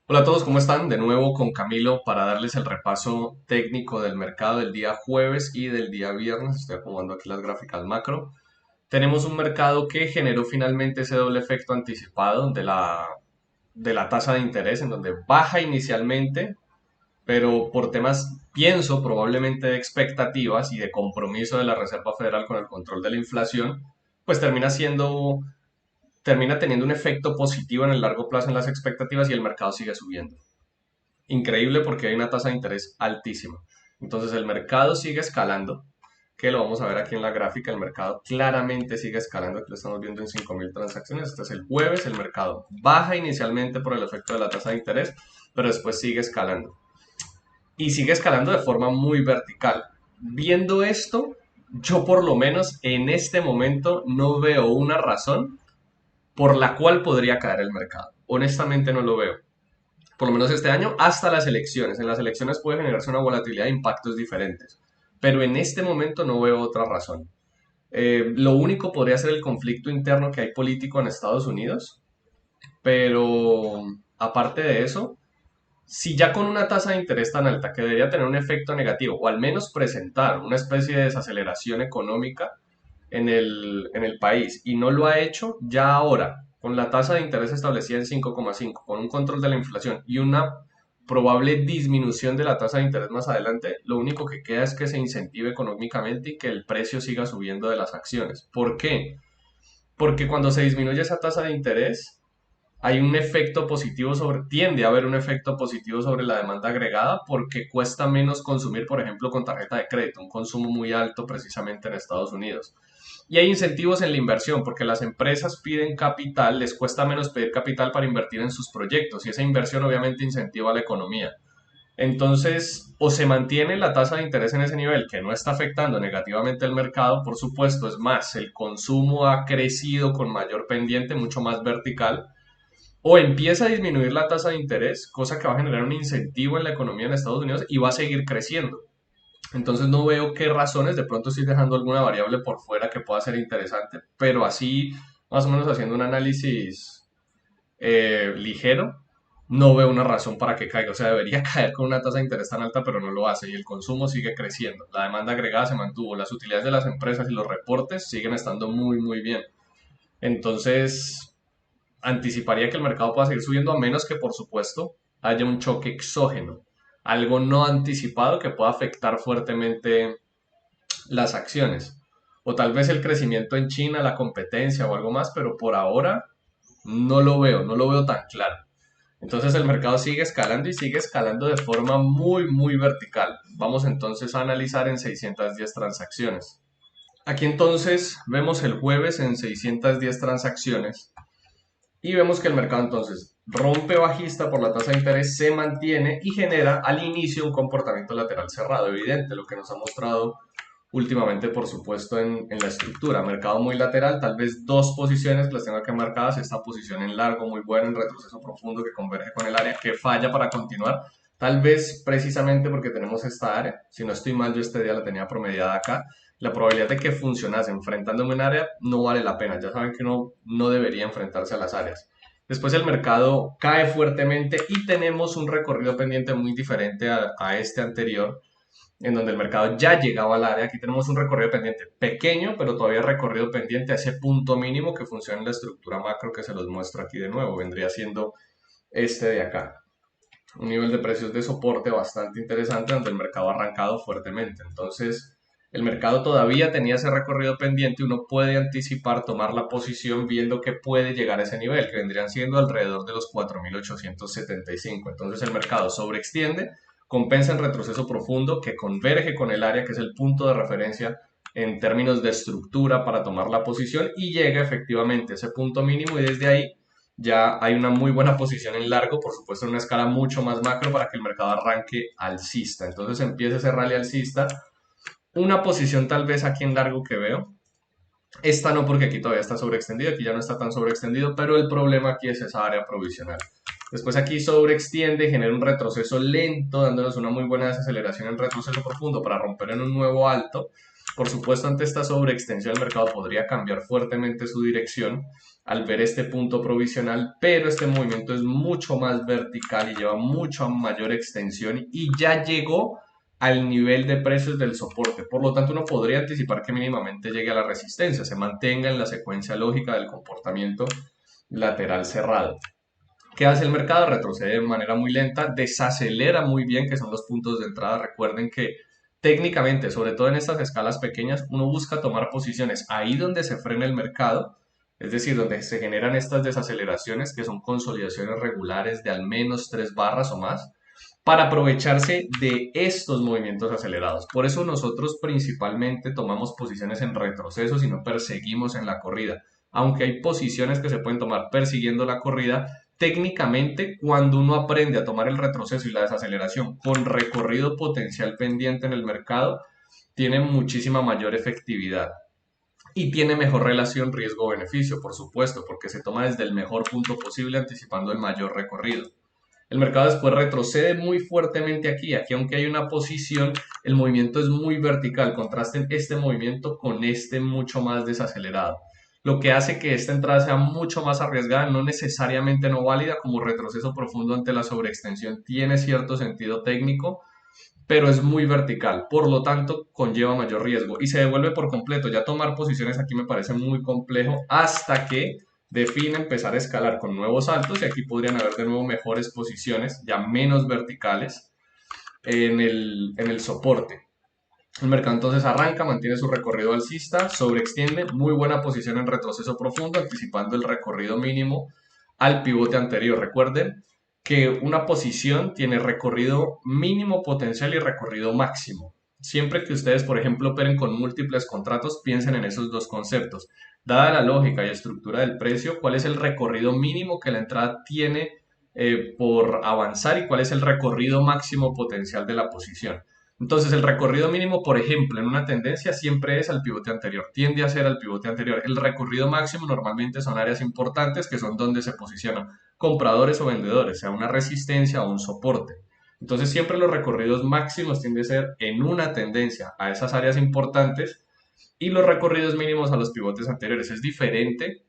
Hola a todos, ¿cómo están? De nuevo con Camilo para darles el repaso técnico del mercado del día jueves y del día viernes. Estoy acomodando aquí las gráficas macro. Tenemos un mercado que generó finalmente ese doble efecto anticipado de la tasa de interés, en donde baja inicialmente, pero por temas, pienso, probablemente de expectativas y de compromiso de la Reserva Federal con el control de la inflación, pues termina teniendo un efecto positivo en el largo plazo en las expectativas y el mercado sigue subiendo. Increíble porque hay una tasa de interés altísima. Entonces el mercado sigue escalando, que lo vamos a ver aquí en la gráfica. El mercado claramente sigue escalando, aquí lo estamos viendo en 5.000 transacciones. Este es el jueves, el mercado baja inicialmente por el efecto de la tasa de interés, pero después sigue escalando. Y sigue escalando de forma muy vertical. Viendo esto, yo por lo menos en este momento no veo una razón por la cual podría caer el mercado. Honestamente no lo veo, por lo menos este año, hasta las elecciones. En las elecciones puede generarse una volatilidad de impactos diferentes, pero en este momento no veo otra razón. Lo único podría ser el conflicto interno que hay político en Estados Unidos, pero aparte de eso, si ya con una tasa de interés tan alta que debería tener un efecto negativo, o al menos presentar una especie de desaceleración económica en el país, y no lo ha hecho, ya ahora, con la tasa de interés establecida en 5,5, con un control de la inflación y una probable disminución de la tasa de interés más adelante, lo único que queda es que se incentive económicamente y que el precio siga subiendo de las acciones. ¿Por qué? Porque cuando se disminuye esa tasa de interés, hay un efecto positivo tiende a haber un efecto positivo sobre la demanda agregada porque cuesta menos consumir, por ejemplo, con tarjeta de crédito, un consumo muy alto precisamente en Estados Unidos. Y hay incentivos en la inversión porque las empresas piden capital, les cuesta menos pedir capital para invertir en sus proyectos y esa inversión obviamente incentiva a la economía. Entonces, o se mantiene la tasa de interés en ese nivel que no está afectando negativamente el mercado, por supuesto, es más, el consumo ha crecido con mayor pendiente, mucho más vertical, o empieza a disminuir la tasa de interés, cosa que va a generar un incentivo en la economía en Estados Unidos y va a seguir creciendo. Entonces no veo qué razones, de pronto estoy dejando alguna variable por fuera que pueda ser interesante, pero así, más o menos haciendo un análisis ligero, no veo una razón para que caiga. O sea, debería caer con una tasa de interés tan alta, pero no lo hace y el consumo sigue creciendo. La demanda agregada se mantuvo, las utilidades de las empresas y los reportes siguen estando muy, muy bien. Entonces, anticiparía que el mercado pueda seguir subiendo a menos que, por supuesto, haya un choque exógeno, algo no anticipado que pueda afectar fuertemente las acciones. O tal vez el crecimiento en China, la competencia o algo más, pero por ahora no lo veo tan claro. Entonces el mercado sigue escalando y sigue escalando de forma muy, muy vertical. Vamos entonces a analizar en 610 transacciones. Aquí entonces vemos el jueves en 610 transacciones y vemos que el mercado entonces rompe bajista por la tasa de interés, se mantiene y genera al inicio un comportamiento lateral cerrado, evidente, lo que nos ha mostrado últimamente, por supuesto, en la estructura. Mercado muy lateral, tal vez dos posiciones que las tengo aquí marcadas, esta posición en largo muy buena, en retroceso profundo que converge con el área, que falla para continuar, tal vez precisamente porque tenemos esta área, si no estoy mal yo este día la tenía promediada acá, la probabilidad de que funcionase enfrentándome un área no vale la pena, ya saben que uno no debería enfrentarse a las áreas. Después el mercado cae fuertemente y tenemos un recorrido pendiente muy diferente a este anterior, en donde el mercado ya llegaba al área. Aquí tenemos un recorrido pendiente pequeño, pero todavía recorrido pendiente a ese punto mínimo que funciona en la estructura macro que se los muestro aquí de nuevo. Vendría siendo este de acá. Un nivel de precios de soporte bastante interesante donde el mercado ha arrancado fuertemente. Entonces, el mercado todavía tenía ese recorrido pendiente. Uno puede anticipar, tomar la posición viendo que puede llegar a ese nivel, que vendrían siendo alrededor de los 4.875. Entonces, el mercado sobreextiende, compensa en retroceso profundo que converge con el área que es el punto de referencia en términos de estructura para tomar la posición y llega efectivamente a ese punto mínimo y desde ahí ya hay una muy buena posición en largo, por supuesto en una escala mucho más macro para que el mercado arranque alcista. Entonces empieza ese rally alcista. Una posición tal vez aquí en largo que veo. Esta no, porque aquí todavía está sobreextendido, aquí ya no está tan sobreextendido, pero el problema aquí es esa área provisional. Después aquí sobreextiende, genera un retroceso lento, dándonos una muy buena desaceleración en retroceso profundo para romper en un nuevo alto. Por supuesto, ante esta sobreextensión el mercado podría cambiar fuertemente su dirección al ver este punto provisional, pero este movimiento es mucho más vertical y lleva mucho mayor extensión y ya llegó al nivel de precios del soporte. Por lo tanto, uno podría anticipar que mínimamente llegue a la resistencia, se mantenga en la secuencia lógica del comportamiento lateral cerrado. ¿Qué hace el mercado? Retrocede de manera muy lenta, desacelera muy bien, que son los puntos de entrada. Recuerden que técnicamente, sobre todo en estas escalas pequeñas, uno busca tomar posiciones ahí donde se frena el mercado, es decir, donde se generan estas desaceleraciones, que son consolidaciones regulares de al menos 3 barras o más, para aprovecharse de estos movimientos acelerados. Por eso nosotros principalmente tomamos posiciones en retrocesos y no perseguimos en la corrida. Aunque hay posiciones que se pueden tomar persiguiendo la corrida, técnicamente cuando uno aprende a tomar el retroceso y la desaceleración con recorrido potencial pendiente en el mercado, tiene muchísima mayor efectividad. Y tiene mejor relación riesgo-beneficio, por supuesto, porque se toma desde el mejor punto posible anticipando el mayor recorrido. El mercado después retrocede muy fuertemente aquí. Aquí, aunque hay una posición, el movimiento es muy vertical. Contrasten este movimiento con este mucho más desacelerado. Lo que hace que esta entrada sea mucho más arriesgada, no necesariamente no válida, como retroceso profundo ante la sobreextensión. Tiene cierto sentido técnico, pero es muy vertical. Por lo tanto, conlleva mayor riesgo y se devuelve por completo. Ya tomar posiciones aquí me parece muy complejo hasta que define empezar a escalar con nuevos saltos y aquí podrían haber de nuevo mejores posiciones, ya menos verticales en el soporte. El mercado entonces arranca, mantiene su recorrido alcista, sobreextiende, muy buena posición en retroceso profundo, anticipando el recorrido mínimo al pivote anterior. Recuerden que una posición tiene recorrido mínimo potencial y recorrido máximo. Siempre que ustedes, por ejemplo, operen con múltiples contratos, piensen en esos dos conceptos. Dada la lógica y estructura del precio, ¿cuál es el recorrido mínimo que la entrada tiene por avanzar y cuál es el recorrido máximo potencial de la posición? Entonces, el recorrido mínimo, por ejemplo, en una tendencia siempre es al pivote anterior, tiende a ser al pivote anterior. El recorrido máximo normalmente son áreas importantes que son donde se posicionan compradores o vendedores, sea una resistencia o un soporte. Entonces, siempre los recorridos máximos tienden a ser en una tendencia a esas áreas importantes y los recorridos mínimos a los pivotes anteriores. Es diferente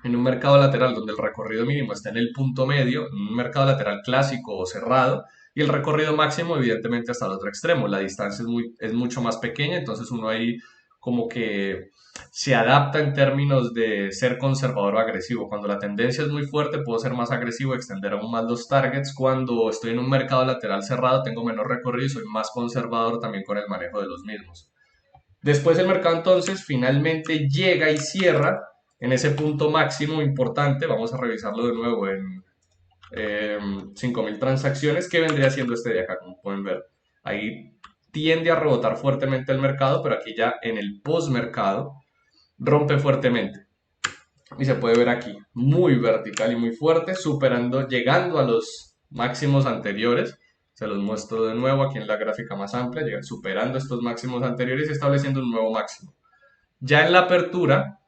en un mercado lateral donde el recorrido mínimo está en el punto medio, en un mercado lateral clásico o cerrado, y el recorrido máximo evidentemente hasta el otro extremo. La distancia es mucho más pequeña, entonces uno ahí como que se adapta en términos de ser conservador o agresivo. Cuando la tendencia es muy fuerte, puedo ser más agresivo, extender aún más los targets. Cuando estoy en un mercado lateral cerrado, tengo menor recorrido y soy más conservador también con el manejo de los mismos. Después el mercado entonces finalmente llega y cierra en ese punto máximo importante. Vamos a revisarlo de nuevo en 5.000 transacciones, que vendría siendo este de acá, como pueden ver. Ahí tiende a rebotar fuertemente el mercado, pero aquí ya en el postmercado rompe fuertemente. Y se puede ver aquí, muy vertical y muy fuerte, superando, llegando a los máximos anteriores. Se los muestro de nuevo aquí en la gráfica más amplia, superando estos máximos anteriores y estableciendo un nuevo máximo. Ya en la apertura,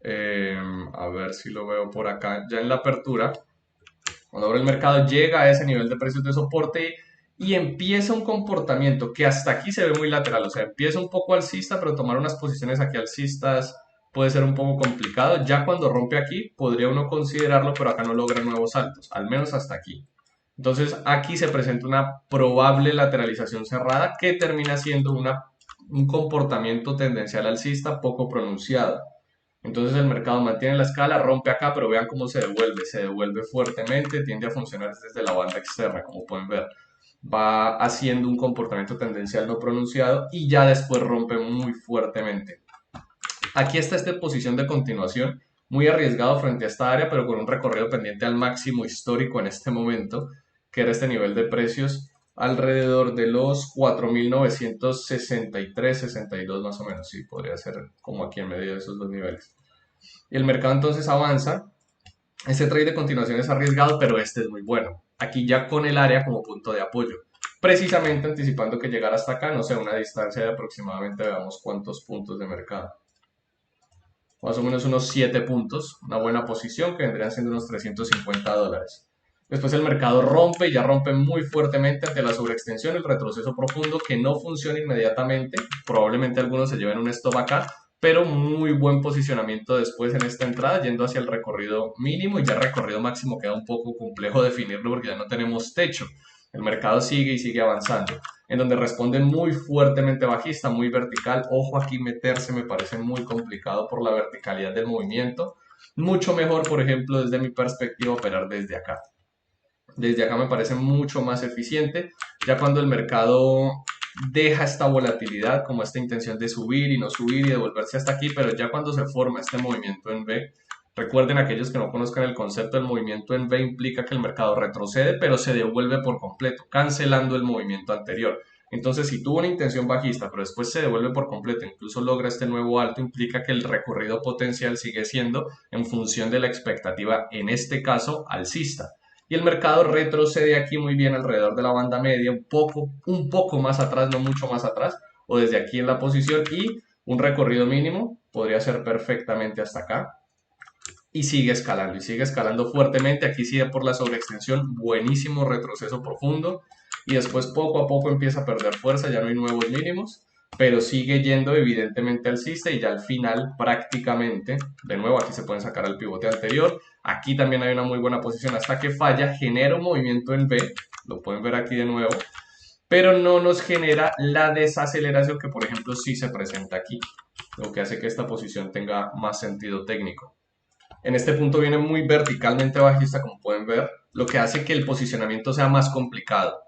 a ver si lo veo por acá, ya en la apertura, cuando ahora el mercado llega a ese nivel de precios de soporte y empieza un comportamiento que hasta aquí se ve muy lateral, o sea, empieza un poco alcista, pero tomar unas posiciones aquí alcistas puede ser un poco complicado. Ya cuando rompe aquí, podría uno considerarlo, pero acá no logra nuevos saltos, al menos hasta aquí. Entonces aquí se presenta una probable lateralización cerrada que termina siendo un comportamiento tendencial alcista poco pronunciado. Entonces el mercado mantiene la escala, rompe acá, pero vean cómo se devuelve fuertemente, tiende a funcionar desde la banda externa, como pueden ver. Va haciendo un comportamiento tendencial no pronunciado y ya después rompe muy fuertemente. Aquí está esta posición de continuación, muy arriesgado frente a esta área, pero con un recorrido pendiente al máximo histórico en este momento, que era este nivel de precios alrededor de los 4.963, 62 más o menos, sí, podría ser como aquí en medio de esos dos niveles. Y el mercado entonces avanza. Este trade de continuación es arriesgado, pero este es muy bueno. Aquí ya con el área como punto de apoyo. Precisamente anticipando que llegar hasta acá, no sé, una distancia de aproximadamente, veamos cuántos puntos de mercado. Más o menos unos 7 puntos, una buena posición que vendrían siendo unos $350. Después el mercado rompe y ya rompe muy fuertemente ante la sobreextensión, el retroceso profundo que no funciona inmediatamente. Probablemente algunos se lleven un stop acá, pero muy buen posicionamiento después en esta entrada, yendo hacia el recorrido mínimo y ya el recorrido máximo queda un poco complejo definirlo porque ya no tenemos techo. El mercado sigue y sigue avanzando, en donde responde muy fuertemente bajista, muy vertical. Ojo aquí meterse me parece muy complicado por la verticalidad del movimiento. Mucho mejor, por ejemplo, desde mi perspectiva, operar desde acá. Desde acá me parece mucho más eficiente, ya cuando el mercado deja esta volatilidad, como esta intención de subir y no subir y devolverse hasta aquí, pero ya cuando se forma este movimiento en V, recuerden aquellos que no conozcan el concepto, el movimiento en V implica que el mercado retrocede, pero se devuelve por completo, cancelando el movimiento anterior. Entonces, si tuvo una intención bajista, pero después se devuelve por completo, incluso logra este nuevo alto, implica que el recorrido potencial sigue siendo en función de la expectativa, en este caso, alcista. Y el mercado retrocede aquí muy bien alrededor de la banda media, un poco más atrás, no mucho más atrás, o desde aquí en la posición, y un recorrido mínimo podría ser perfectamente hasta acá, y sigue escalando fuertemente. Aquí sigue por la sobreextensión, buenísimo retroceso profundo, y después poco a poco empieza a perder fuerza, ya no hay nuevos mínimos, pero sigue yendo evidentemente alcista y ya al final prácticamente, de nuevo aquí se pueden sacar al pivote anterior, aquí también hay una muy buena posición hasta que falla, genera un movimiento en B, lo pueden ver aquí de nuevo, pero no nos genera la desaceleración que por ejemplo sí se presenta aquí, lo que hace que esta posición tenga más sentido técnico. En este punto viene muy verticalmente bajista, como pueden ver, lo que hace que el posicionamiento sea más complicado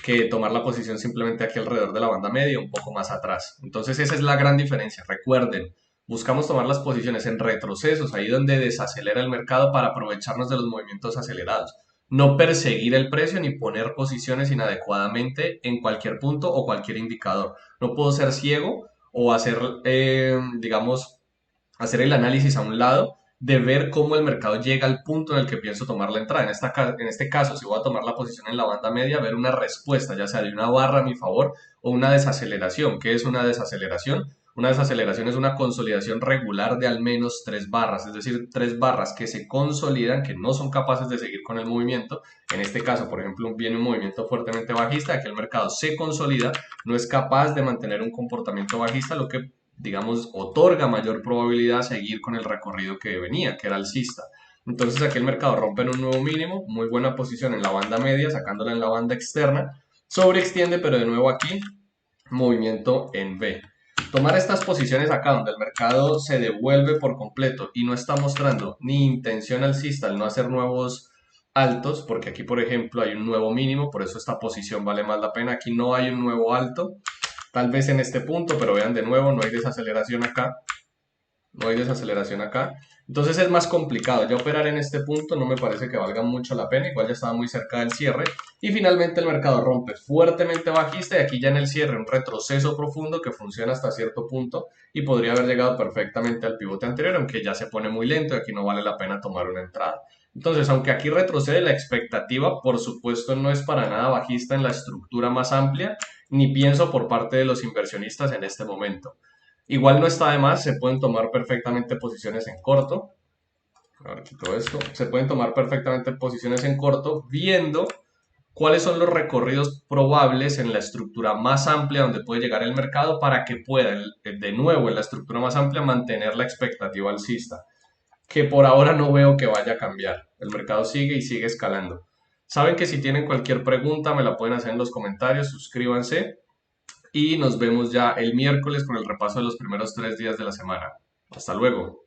que tomar la posición simplemente aquí alrededor de la banda media, un poco más atrás. Entonces esa es la gran diferencia. Recuerden, buscamos tomar las posiciones en retrocesos, ahí donde desacelera el mercado para aprovecharnos de los movimientos acelerados. No perseguir el precio ni poner posiciones inadecuadamente en cualquier punto o cualquier indicador. No puedo ser ciego o hacer, digamos, hacer el análisis a un lado de ver cómo el mercado llega al punto en el que pienso tomar la entrada. En este caso, si voy a tomar la posición en la banda media, ver una respuesta, ya sea de una barra a mi favor o una desaceleración. ¿Qué es una desaceleración? Una desaceleración es una consolidación regular de al menos 3 barras, es decir, 3 barras que se consolidan, que no son capaces de seguir con el movimiento. En este caso, por ejemplo, viene un movimiento fuertemente bajista, aquí el mercado se consolida, no es capaz de mantener un comportamiento bajista, lo que digamos, otorga mayor probabilidad a seguir con el recorrido que venía, que era alcista. Entonces aquí el mercado rompe en un nuevo mínimo, muy buena posición en la banda media, sacándola en la banda externa, sobreextiende, pero de nuevo aquí, movimiento en B. Tomar estas posiciones acá donde el mercado se devuelve por completo y no está mostrando ni intención alcista al no hacer nuevos altos, porque aquí por ejemplo hay un nuevo mínimo, por eso esta posición vale más la pena. Aquí no hay un nuevo alto, tal vez en este punto, pero vean de nuevo, no hay desaceleración acá, no hay desaceleración acá. Entonces es más complicado. Ya operar en este punto no me parece que valga mucho la pena, igual ya estaba muy cerca del cierre. Y finalmente el mercado rompe fuertemente bajista y aquí ya en el cierre un retroceso profundo que funciona hasta cierto punto y podría haber llegado perfectamente al pivote anterior, aunque ya se pone muy lento y aquí no vale la pena tomar una entrada. Entonces, aunque aquí retrocede, la expectativa, por supuesto, no es para nada bajista en la estructura más amplia, ni pienso por parte de los inversionistas en este momento. Igual no está de más, se pueden tomar perfectamente posiciones en corto. A ver, quito esto. Se pueden tomar perfectamente posiciones en corto viendo cuáles son los recorridos probables en la estructura más amplia donde puede llegar el mercado para que pueda, de nuevo, en la estructura más amplia, mantener la expectativa alcista, que por ahora no veo que vaya a cambiar. El mercado sigue y sigue escalando. Saben que si tienen cualquier pregunta me la pueden hacer en los comentarios, suscríbanse y nos vemos ya el miércoles con el repaso de los primeros 3 días de la semana. Hasta luego.